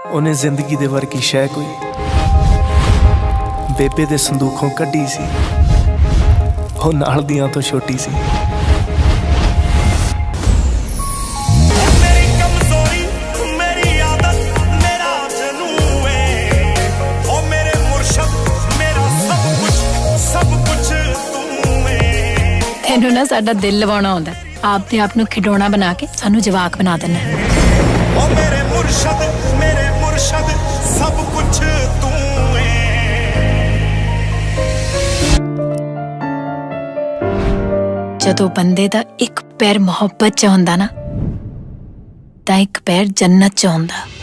ਉਹਨੇ ਜ਼ਿੰਦਗੀ ਦੇ ਵਰਗੀ ਸ਼ੈ ਕੋਈ ਬੇਬੇ ਦੇ ਸੰਦੂਖੋਂ ਕੱਢੀ ਸੀ। ਉਹ ਨਾਲ ਦੀਆਂ ਤੋਂ ਛੋਟੀ ਸੀ। ਤੈਨੂੰ ਨਾ ਸਾਡਾ ਦਿਲ ਲਵਾਉਣਾ ਆਉਂਦਾ, ਆਪਦੇ ਆਪ ਨੂੰ ਖਿਡੌਣਾ ਬਣਾ ਕੇ ਸਾਨੂੰ ਜਵਾਕ ਬਣਾ ਦੇਣਾ। ਓ ਮੇਰੇ ਮੁਰਸ਼ਦ ਸਭ ਕੁਝ ਤੂੰ ਏ। ਜਦੋਂ ਬੰਦੇ ਦਾ ਇੱਕ ਪੈਰ ਮੁਹੱਬਤ ਚ ਹੁੰਦਾ ਨਾ, ਤਾਂ ਇੱਕ ਪੈਰ ਜੰਨਤ ਚ ਹੁੰਦਾ।